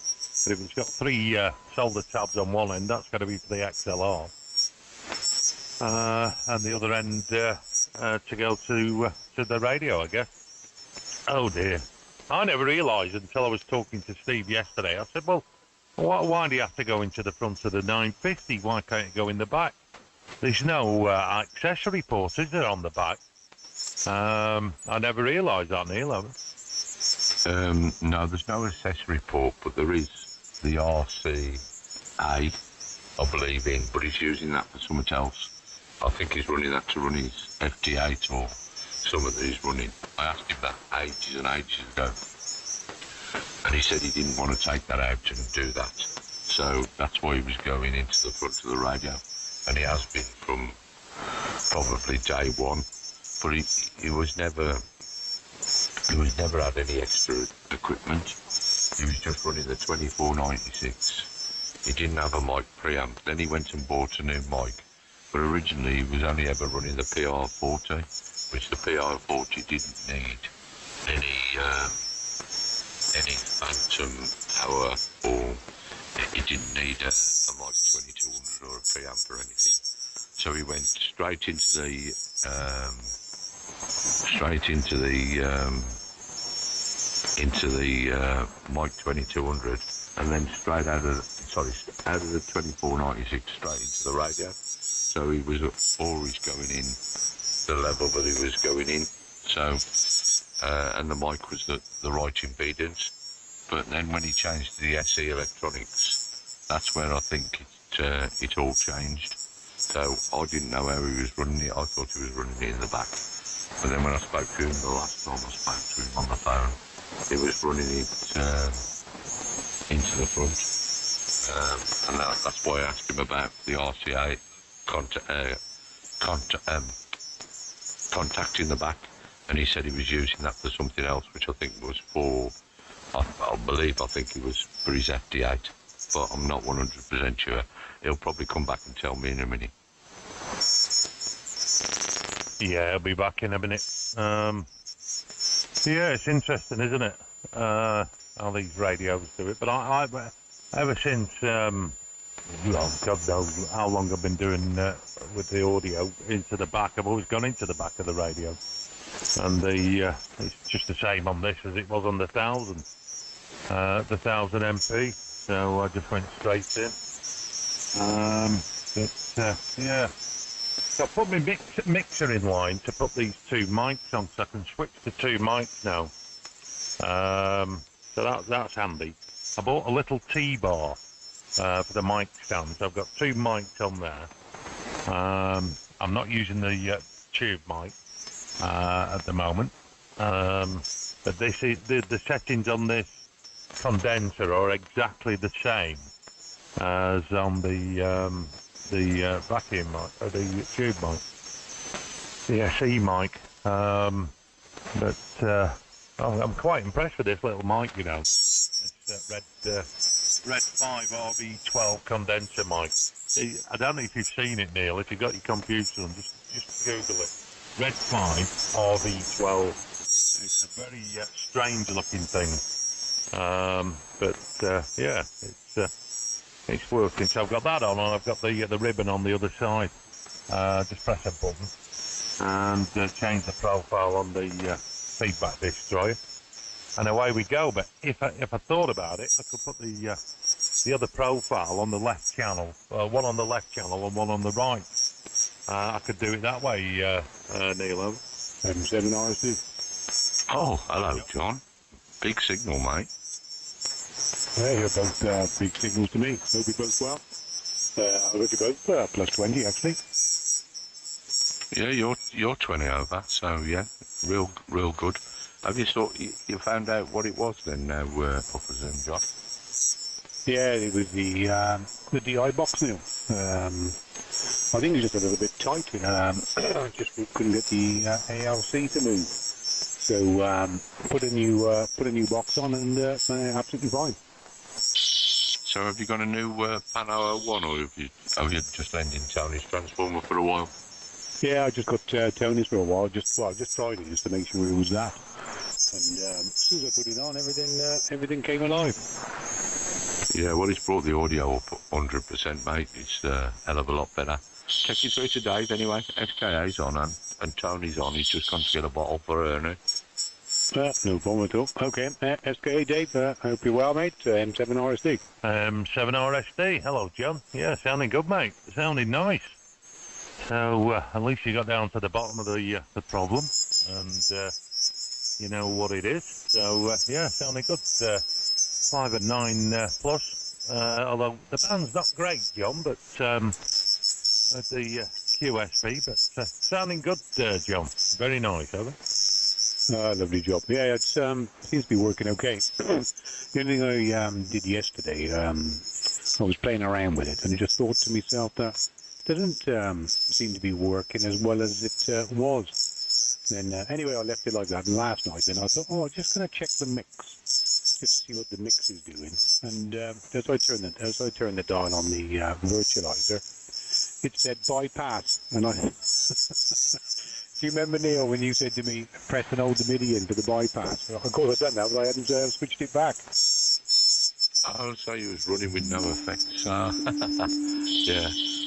But if it's got 3 solder tabs on one end, that's got to be for the XLR. And the other end to go to the radio, I guess. Oh dear. I never realised until I was talking to Steve yesterday. I said, well, why do you have to go into the front of the 950? Why can't you go in the back? There's no accessory port, is there, on the back? I never realised that, Neil. No, there's no accessory port, but there is the RCA, I believe in, but he's using that for something else. I think he's running that to run his FD8 or something that he's running. I asked him that ages and ages ago, and he said he didn't want to take that out and do that. So that's why he was going into the front of the radio, and he has been from probably day one. But he was never had any extra equipment. He was just running the 2496. He didn't have a mic preamp. Then he went and bought a new mic. But originally he was only ever running the PR40, which the PR40 didn't need any phantom power, or it didn't need a mic 2200 or a preamp or anything. So he went straight into the mic 2200, and then straight out of the 2496 straight into the radio. So he was always going in the level that he was going in. So and the mic was the right impedance. But then when he changed to the SE electronics, that's where I think it all changed. So I didn't know how he was running it. I thought he was running it in the back. But then when I spoke to him the last time I spoke to him on the phone, he was running it into the front. And that's why I asked him about the RCA contacting the back, and he said he was using that for something else, which I think was for, I think it was for his FD8, but I'm not 100% sure. He'll probably come back and tell me in a minute. Yeah, he'll be back in a minute. Yeah, it's interesting, isn't it? How these radios do it. But I ever since, well, God knows how long I've been doing with the audio into the back. I've always gone into the back of the radio, and it's just the same on this as it was on the 1000 MP. So I just went straight in. But yeah, so I put my mixer in line to put these two mics on, so I can switch to two mics now. So that's handy. I bought a little T-bar for the mic stand, so I've got two mics on there. I'm not using the tube mic at the moment, but this is the settings on this condenser are exactly the same as on the vacuum mic or the tube mic, the SE mic. But I'm quite impressed with this little mic, you know. It's Red 5 RV12 condenser mic. I don't know if you've seen it, Neil. If you've got your computer on, just Google it. Red 5 RV12. It's a very strange looking thing. But yeah, it's working. So I've got that on, and I've got the ribbon on the other side. Just press a button and change the profile on the feedback destroyer, and away we go. But if I thought about it, I could put the other profile on the left channel, one on the left channel and one on the right. I could do it that way, Neil. M7RSD. Oh, hello, John. Big signal, mate. Yeah, you're both big signals to me. Hope you both well. I hope you both plus 20 actually. Yeah, you're 20 over, so yeah, real good. Have you you found out what it was then now, I presume, John? Yeah, it was the DI box now. I think it was just a little bit tight. Just couldn't get the ALC to move. So put a new box on, and absolutely fine. So have you got a new Pano 01, or have you just lent in Tony's transformer for a while? Yeah, I just got Tony's for a while. Just tried it just to make sure it was that. And as soon as I put it on, everything came alive. Yeah, well, it's brought the audio up 100%, mate. It's a hell of a lot better. Take you through to Dave anyway. FKA's on and Tony's on. He's just gone to get a bottle for her, no problem at all. Okay, SKA Dave, I hope you're well, mate. M7RSD. M7RSD. Hello, John. Yeah, sounding good, mate. Sounding nice. So at least you got down to the bottom of the problem, and you know what it is. So yeah, sounding good. 5 and 9 plus. Although the band's not great, John, but the QSB, but sounding good, John. Very nice, over. Lovely job. Yeah, it seems to be working okay. The only thing I did yesterday, I was playing around with it, and I just thought to myself that it doesn't seem to be working as well as it was. Then anyway, I left it like that. And last night, then I thought, I'm just going to check the mix, just to see what the mix is doing. And as I turned the dial on the virtualizer, it said bypass, and I. Do you remember, Neil, when you said to me, press and hold the MIDI in for the bypass? Of course I've done that, but I hadn't switched it back. Oh, so you was running with no effects. Yeah.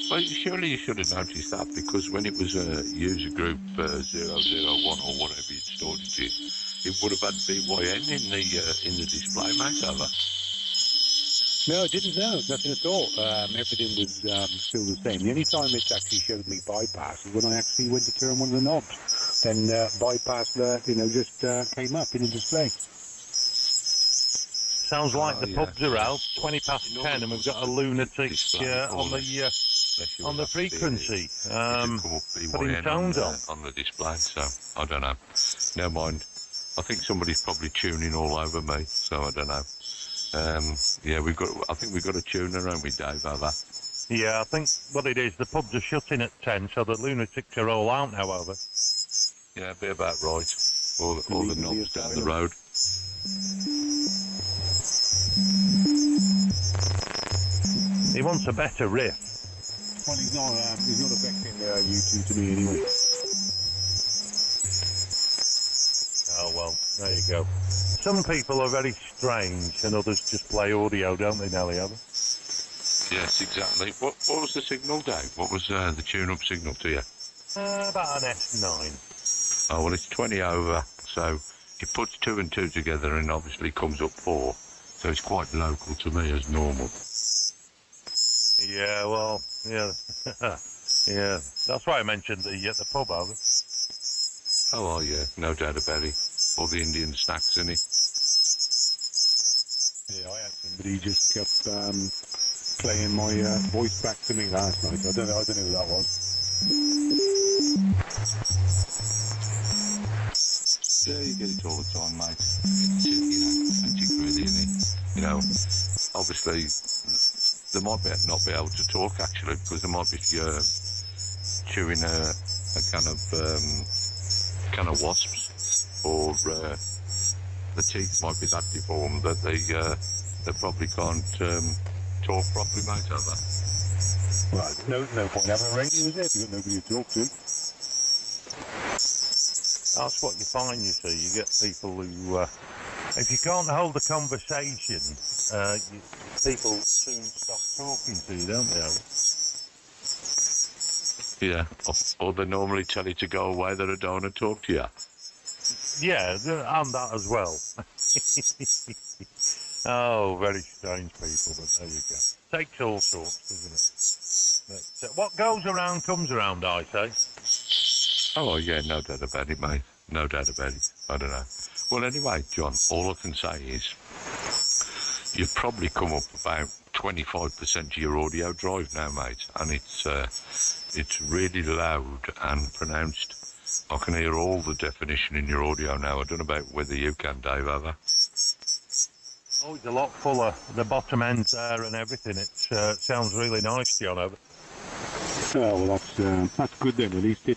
Well, surely you should have noticed that, because when it was a user group 001 or whatever you stored it in, it would have had BYN in the display, mate, over. No, I didn't know. Nothing at all. Everything was still the same. The only time it actually showed me bypass is when I actually went to turn one of the knobs. Then bypass, just came up in the display. Sounds like the pubs are out. 20 past 10, and we've got a lunatic on the frequency. Putting tones on the display. So I don't know. Never mind. I think somebody's probably tuning all over me. So I don't know. Yeah, I think we've got a tuner, haven't we, Dave, over? Yeah, I think what it is, the pubs are shutting at 10, so the lunatics are all out now, over. Yeah, be about right. All the knobs down the road. He wants a better riff. Well, he's not affecting YouTube to me anyway. Oh, well, there you go. Some people are very strange, and others just play audio, don't they, Nelly? Yes, exactly. What was the signal, Dave? What was the tune-up signal to you? About an S9. Oh, well, it's 20 over, so it puts 2 and 2 together and obviously comes up 4. So it's quite local to me as normal. Yeah, well, yeah, yeah. That's why I mentioned the pub, over. Oh, yeah, no doubt about it. All the Indian snacks in it. Yeah, I had somebody just kept playing my voice back to me last night. I don't know who that was. Yeah, you get it all the time, mate. It's really, isn't it? Obviously, they might not be able to talk, actually, because they might be chewing a can of wasps, or the teeth might be that deformed that they probably can't talk properly, mate, have they? Well, no point having a radio, is there? If you've got nobody to talk to. That's what you find, you see. You get people who, if you can't hold a conversation, people soon stop talking to you, don't they? Yeah, or they normally tell you to go away, that I don't want to talk to you. Yeah, and that as well. Oh, very strange people, but there you go. Takes all sorts, doesn't it? But, what goes around comes around, I say. Oh, yeah, no doubt about it, mate. No doubt about it. I don't know. Well, anyway, John, all I can say is you've probably come up about 25% of your audio drive now, mate, and it's really loud and pronounced. I can hear all the definition in your audio now. I don't know about whether you can, Dave, have I? Oh, it's a lot fuller. The bottom end there and everything. It sounds really nice, John. Oh, well, that's good then. At least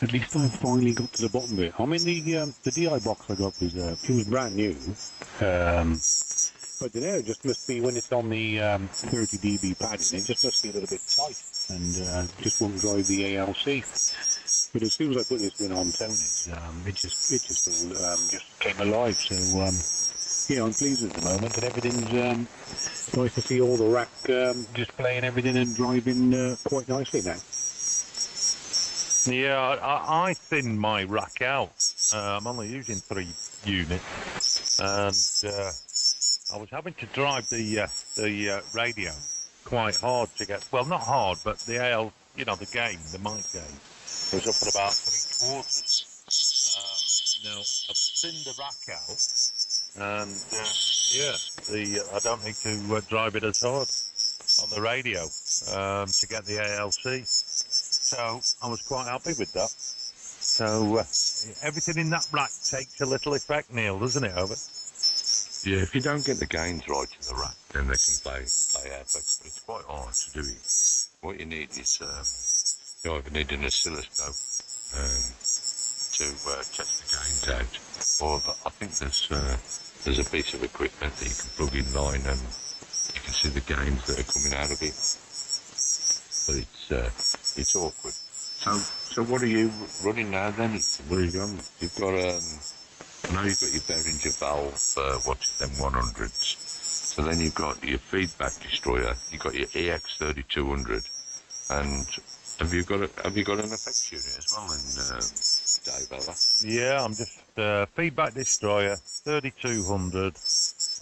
at least I finally got to the bottom of it. I mean, the DI box I got was it was brand new. But it just must be when it's on the 30 dB padding, it just must be a little bit tight and just won't drive the ALC. But as soon as I put this one on tonage, it just all just came alive. So yeah, I'm pleased at the moment, and everything's nice to see all the rack displaying everything and driving quite nicely now. Yeah, I thinned my rack out. I'm only using 3 units, and I was having to drive the radio quite hard to get. Well, not hard, but the the gain, the mic gain, was up at about 3/4. Now I've thinned the rack out, and I don't need to drive it as hard on the radio to get the ALC. So I was quite happy with that. So everything in that rack takes a little effect, Neil, doesn't it, Over? Yeah, if you don't get the gains right in the rack, then they can play out, but it's quite hard to do it. What you need is, you either need an oscilloscope to test the gains out, or I think there's a piece of equipment that you can plug in line and you can see the gains that are coming out of it. But it's awkward. So what are you running now then? What are you doing? You've got I know you've got your Behringer valve, them 100s. So then you've got your feedback destroyer. You've got your EX3200, and have you got an effects unit as well in Dave, have I? Yeah, I'm just feedback destroyer, 3200,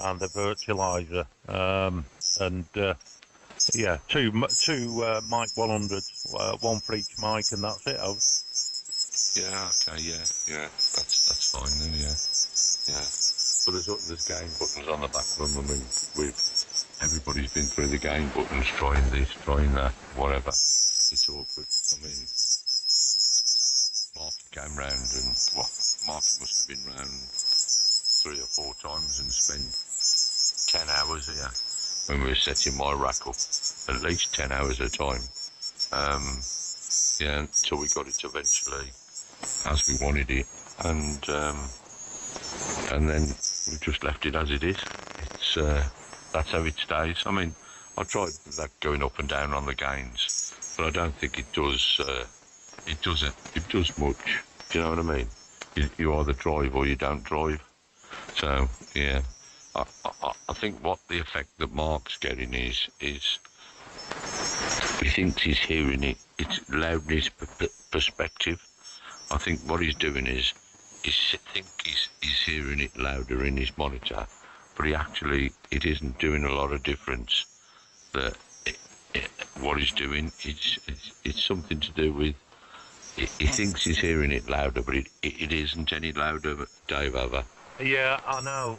and the virtualizer, yeah, two mic 100s, one for each mic, and that's it. Yeah, okay, yeah, that's fine then, yeah. But there's gain buttons on the back of them. I mean, everybody's been through the gain buttons, trying this, trying that, whatever. It's awkward. I mean, Mark came round and, Mark must have been round 3 or 4 times and spent 10 hours here when we were setting my rack up, at least 10 hours at a time. Until we got it eventually as we wanted it, and then we just left it as it is. It's that's how it stays. I mean, I tried that going up and down on the gains, but I don't think it does. It does much. Do you know what I mean? You either drive or you don't drive. So yeah, I think what the effect that Mark's getting is he thinks he's hearing it. It's loudness perspective. I think what he's doing is he's hearing it louder in his monitor, but it isn't doing a lot of difference. That what he's doing, it's something to do with. He thinks he's hearing it louder, but it isn't any louder, Dave, ever. Yeah, I know.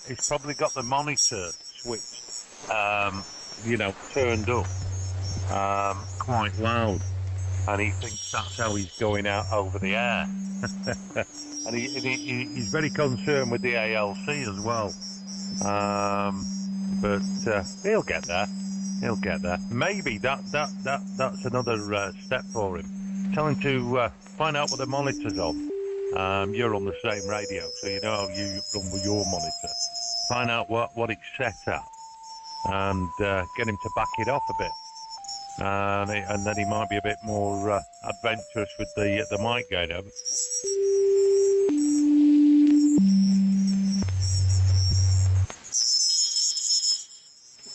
He's probably got the monitor switched, turned up quite loud, and he thinks that's how he's going out over the air. And he's very concerned with the ALC as well. But he'll get there. He'll get there. Maybe that's another step for him. Tell him to find out what the monitor's on. You're on the same radio, so you know how you run with your monitor. Find out what it's set at, and get him to back it off a bit. And then he might be a bit more adventurous with the mic gain over.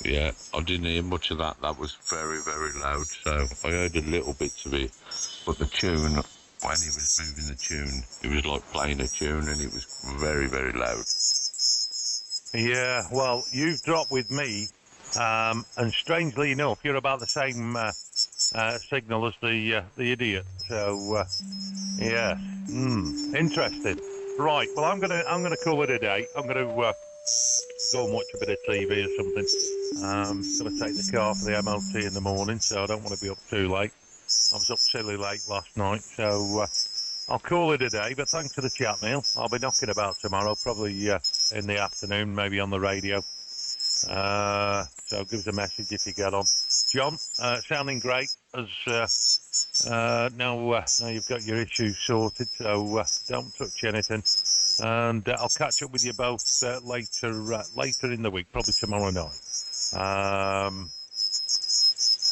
Yeah, I didn't hear much of that. That was very, very loud. So I heard a little bit of it, but the tune, when he was moving the tune, it was like playing a tune, and it was very, very loud. Yeah, well, you've dropped with me, and strangely enough, you're about the same signal as the idiot. So, yeah, interesting. Right, well, I'm gonna call it a day. I'm gonna go and watch a bit of TV or something. Gonna take the car for the MOT in the morning, so I don't want to be up too late. I was up silly late last night, so I'll call it a day. But thanks for the chat, Neil. I'll be knocking about tomorrow, probably in the afternoon, maybe on the radio. So give us a message if you get on. John, sounding great. As now you've got your issues sorted, so don't touch anything. And I'll catch up with you both later in the week, probably tomorrow night.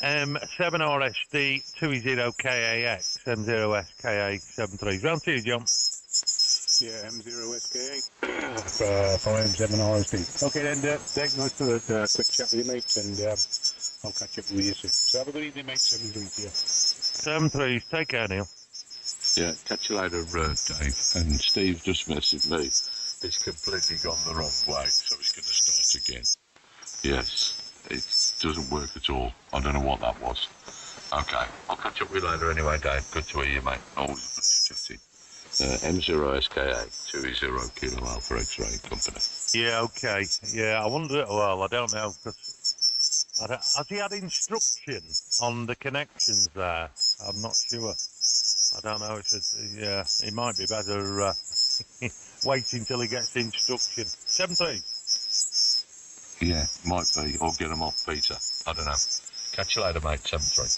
M7RSD 2EZOKAX M0SKA73. Round to you, John. Yeah, M0SKA from M7RSD. Okay, then, thanks for the quick chat with you, mate, and I'll catch up with you soon. So have a good evening, mate. 7-3 to you. 7-3. Take care, Neil. Yeah, catch you later, Dave. And Steve just messaged me. It's completely gone the wrong way, so it's going to start again. Yes, it doesn't work at all. I don't know what that was. Okay, I'll catch up with you later anyway, Dave. Good to hear you, mate. Always a pleasure chatting. M0SKA 2E0 Kilo Alpha X-Ray Company. Yeah, okay. Yeah, I wonder. Well, I don't know. Has he had instruction on the connections there? I'm not sure. I don't know. Yeah, it might be better waiting till he gets instruction. 7-3. Yeah, might be. Or get him off Peter. I don't know. Catch you later, mate. 7-3.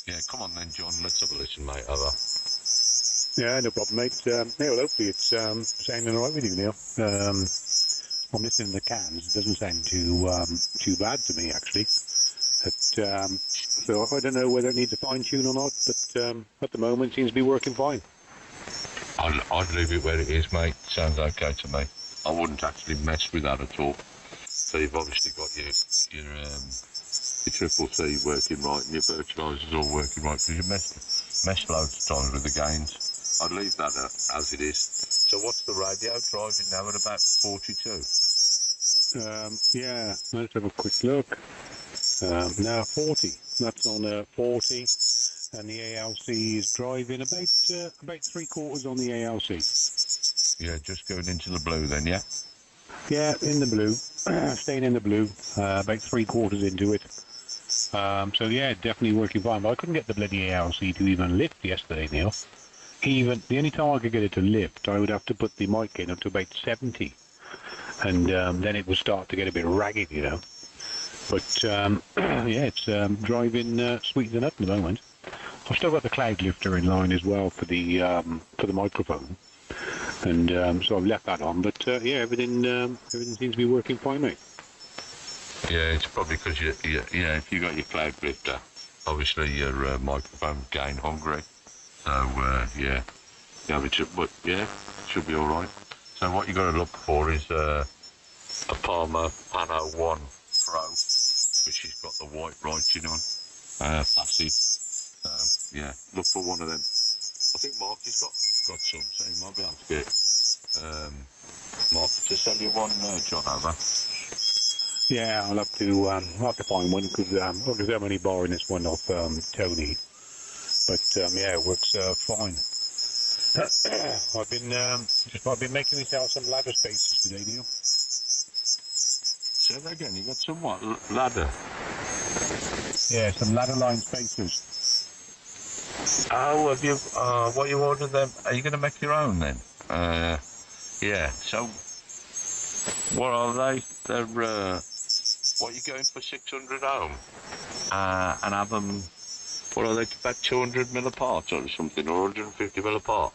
Yeah, come on then, John. Let's have a listen, mate. Over. Yeah, no problem, mate. Yeah, well, hopefully it's sounding all right with you, Neil. I'm listening to the cans. It doesn't sound too bad to me, actually. So I don't know whether it needs a fine-tune or not, but at the moment it seems to be working fine. I'd leave it where it is, mate. Sounds okay to me. I wouldn't actually mess with that at all. So you've obviously got your triple C working right and your virtualizers all working right, because you messed loads of times with the gains. I'd leave that as it is. So what's the radio driving now at about 42? Yeah, let's have a quick look. Now 40. That's on 40, and the ALC is driving about 3/4 on the ALC. Yeah, just going into the blue then, yeah? Yeah, in the blue, staying in the blue, about 3/4 into it. So yeah, definitely working fine. But I couldn't get the bloody ALC to even lift yesterday, Neil. Even the only time I could get it to lift, I would have to put the mic gain up to about 70, and then it would start to get a bit ragged, you know. But yeah, it's driving sweet and up at the moment. I've still got the cloud lifter in line as well for the microphone, and so I've left that on. But yeah, everything seems to be working fine, mate. Yeah, it's probably because if you got your cloud lifter, obviously your microphone gain hungry. So yeah, but yeah, it should be all right. So what you got to look for is a Palmer Pano 1 Pro, which has got the white writing on, passive. Yeah, look for one of them. I think Mark has got some, so he might be able to Mark, to sell you one, John, over. Yeah, I'll have to find one because I'm only borrowing this one off Tony. But yeah, it works fine. I've been making myself some ladder spaces today, Neil. Say that again. You got some what? Ladder. Yeah, some ladder line spacers. Oh, have you? What you ordered them? Are you going to make your own then? Yeah. So, what are they? They're what are you going for 600 home? And have them. What are they? About 200 mil apart or something, or 150 mil apart?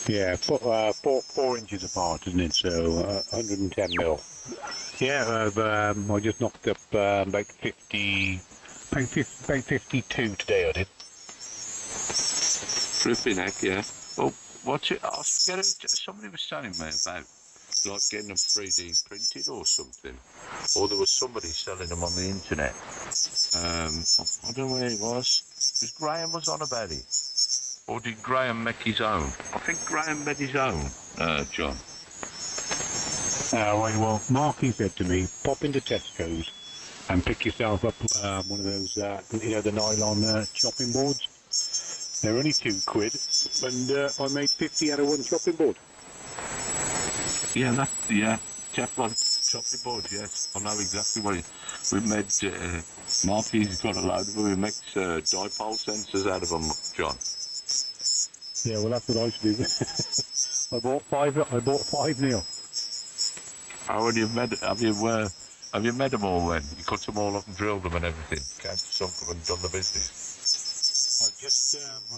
Yeah, 4 inches apart, isn't it? So 110 mil. Yeah, I just knocked up about 52 today. I did. Flipping heck, yeah. Well, what's it? I forget it. Somebody was telling me about like getting them 3D printed or something, or there was somebody selling them on the internet. I don't know where it was. Because Graham was on about it, or did Graham make his own? I think Graham made his own, John. Right, well, Marky said to me, pop into Tesco's and pick yourself up one of those, the nylon chopping boards. They're only £2, and I made 50 out of one chopping board. Yeah, Teflon chopping board, yes. I know exactly what we made. Marky's got a load of them. He makes dipole sensors out of them, John. Yeah, well, that's what I should do. I bought five, Neil. How have you made them all then? You cut them all up and drilled them and everything. Came to some of them and done the business. I've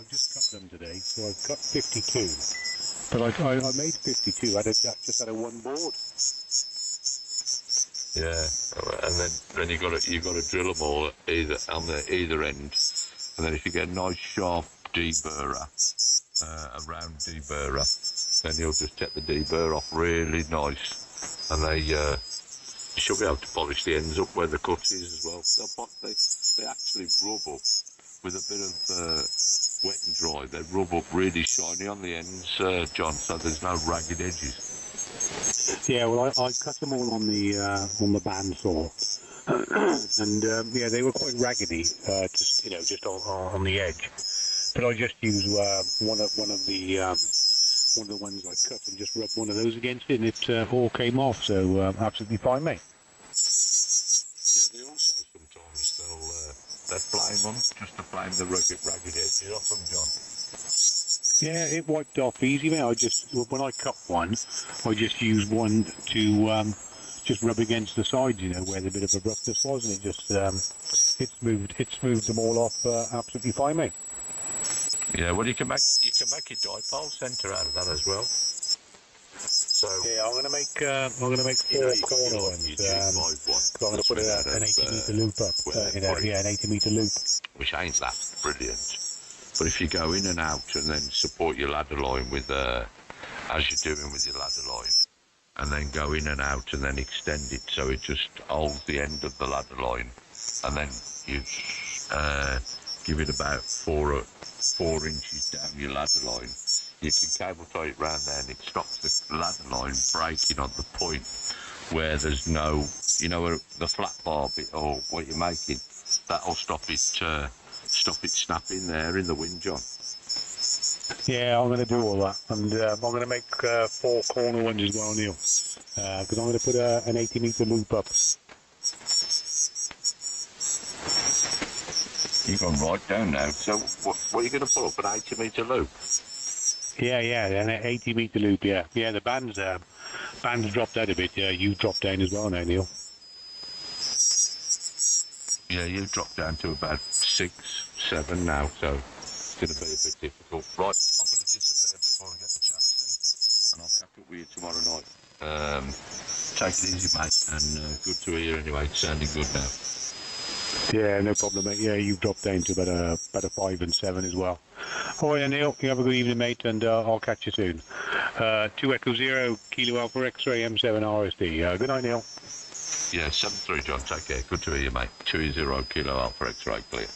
just cut them today, so I've cut 52. But I made 52 just out of one board. Yeah, and then you got to drill them all on either end, and then if you get a nice sharp deburrer, a round deburrer, then you'll just take the deburr off really nice, and you should be able to polish the ends up where the cut is as well. They actually rub up with a bit of wet and dry. They rub up really shiny on the ends, John, so there's no ragged edges. Yeah, well, I cut them all on the bandsaw, and yeah, they were quite raggedy, just on the edge. But I just used one of the ones I cut and just rubbed one of those against it, and it all came off. So absolutely fine, mate. Yeah, they also sometimes they'll blame them just to blame the ragged edges off them, John. Yeah, it wiped off easy, mate. When I cut one, I just used one to just rub against the sides, where the bit of a roughness was, and it just it smoothed them all off absolutely fine, mate. Yeah, well, you can make a dipole centre out of that as well. So yeah, I'm gonna make 4 corner ones. I'm gonna put an 80-metre loop up. An 80-metre loop. Which ain't that brilliant. But if you go in and out and then support your ladder line with, as you're doing with your ladder line, and then go in and out and then extend it so it just holds the end of the ladder line, and then you give it about 4 inches down your ladder line, you can cable tie it round there and it stops the ladder line breaking on the point where there's no, where the flat bar bit or what you're making, that'll stop it snapping there in the wind, John. Yeah, I'm going to do all that, and I'm going to make 4 corner ones as well, Neil, because I'm going to put an 80-metre loop up. You've gone right down now. So what are you going to put up, an 80-metre loop? Yeah, an 80-metre loop, yeah. Yeah, the band's dropped out a bit. Yeah, you dropped down as well now, Neil. Yeah, you've dropped down to about 6, 7 now, so it's going to be a bit difficult. Right, I'm going to disappear before I get the chance then, and I'll catch up with you tomorrow night. Take it easy, mate, and good to hear anyway. It's sounding good now. Yeah, no problem, mate. Yeah, you've dropped down to about a 5 and 7 as well. All right, Neil, you have a good evening, mate, and I'll catch you soon. 2 Echo 0, Kilo Alpha X-Ray M7 RSD. Good night, Neil. Yeah, 7-3, John. Take care. Good to hear you, mate. 2-0, Kilo Alpha X-Ray, clear.